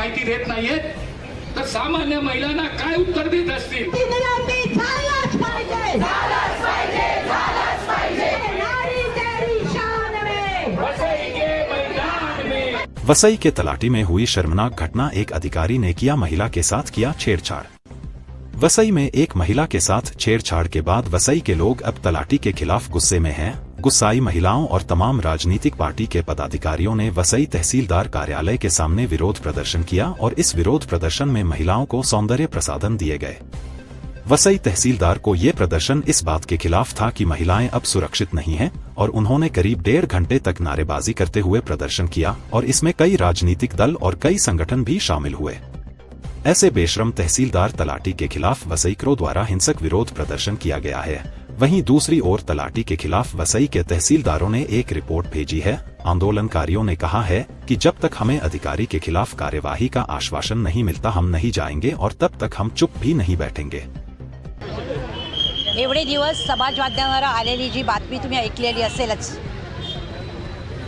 माहिती देत नाहीयेत तर सामान्य महिलांना काय उत्तर देत असतील? वसई के तलाटी में हुई शर्मनाक घटना। एक अधिकारी ने किया महिला के साथ किया छेड़छाड़। वसई में एक महिला के साथ छेड़छाड़ के बाद वसई के लोग अब तलाटी के खिलाफ गुस्से में हैं। गुस्साई महिलाओं और तमाम राजनीतिक पार्टी के पदाधिकारियों ने वसई तहसीलदार कार्यालय के सामने विरोध प्रदर्शन किया और इस विरोध प्रदर्शन में महिलाओं को सौंदर्य प्रसाधन दिए गए। वसई तहसीलदार को ये प्रदर्शन इस बात के खिलाफ था कि महिलाएं अब सुरक्षित नहीं हैं और उन्होंने करीब 1.5 घंटे तक नारेबाजी करते हुए प्रदर्शन किया और इसमें कई राजनीतिक दल और कई संगठन भी शामिल हुए। ऐसे बेशरम तहसीलदार तलाटी के खिलाफ वसईकरों द्वारा हिंसक विरोध प्रदर्शन किया गया है। वहीं दूसरी ओर तलाटी के खिलाफ वसई के तहसीलदारों ने एक रिपोर्ट भेजी है। आंदोलनकारियों ने कहा है कि जब तक हमें अधिकारी के खिलाफ कार्यवाही का आश्वासन नहीं मिलता हम नहीं जाएंगे और तब तक हम चुप भी नहीं बैठेंगे। एवढे दिवस समाज माध्यमावर आलेली जी बातमी तुम्ही ऐकलेली असेलच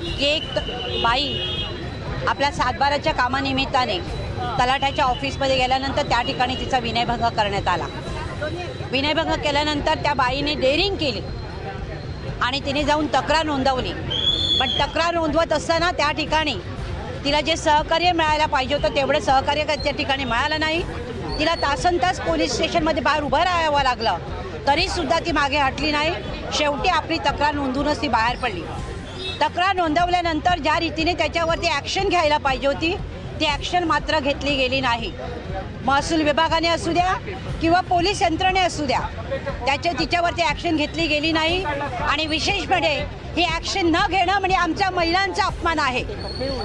की एक बाई आपल्या सातबाराच्या कामानिमित्ताने तलाठ्याच्या ऑफिसमध्ये गेल्यानंतर त्या ठिकाणी तिचा विनयभंग करण्यात आला। विनयभंग केल्यानंतर त्या बाईने डेअरिंग केली आणि तिने जाऊन तक्रार नोंदवली। पण तक्रार नोंदवत असताना त्या ठिकाणी तिला जे सहकार्य मिळायला पाहिजे होतं तेवढे सहकार्य त्या ठिकाणी मिळालं नाही। तिला तासनतास पोलीस स्टेशनमध्ये बाहेर उभं राहावं लागलं तरी सुद्धा ती मागे हटली नाही। शेवटी आपली तक्रार नोंदवूनच ती बाहेर पडली। तक्रार नोंदवल्यानंतर ज्या रीतीने त्याच्यावरती ॲक्शन घ्यायला पाहिजे होती ती ॲक्शन मात्र घेतली गेली नाही। महसूल विभागाने असू द्या किंवा पोलीस यंत्रणे असू द्या तिच्यावरती ॲक्शन घेतली गेली नाही आणि विशेष म्हणजे ही ॲक्शन न घेणं म्हणजे आमच्या महिलांचा अपमान आहे।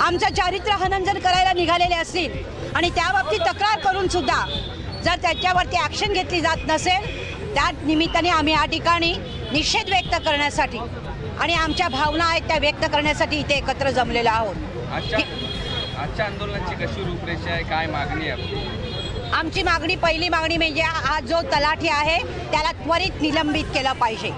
आमचं चारित्र्य हनन जर करायला निघालेले असतील आणि त्या बाबतीत तक्रार करून सुद्धा जर त्याच्यावरती ॲक्शन घेतली जात नसेल त्या निमित्ताने आम्ही या ठिकाणी निषेध व्यक्त करण्यासाठी आणि आमच्या भावना आहेत त्या व्यक्त करण्यासाठी इथे एकत्र जमलेलो आहोत। आजच्या आंदोलनाची कशी रूपरेषा आहे, काय मागणी आहे? आमची मागणी पहिली मागणी म्हणजे हा जो तलाठी आहे त्याला त्वरित निलंबित केलं पाहिजे।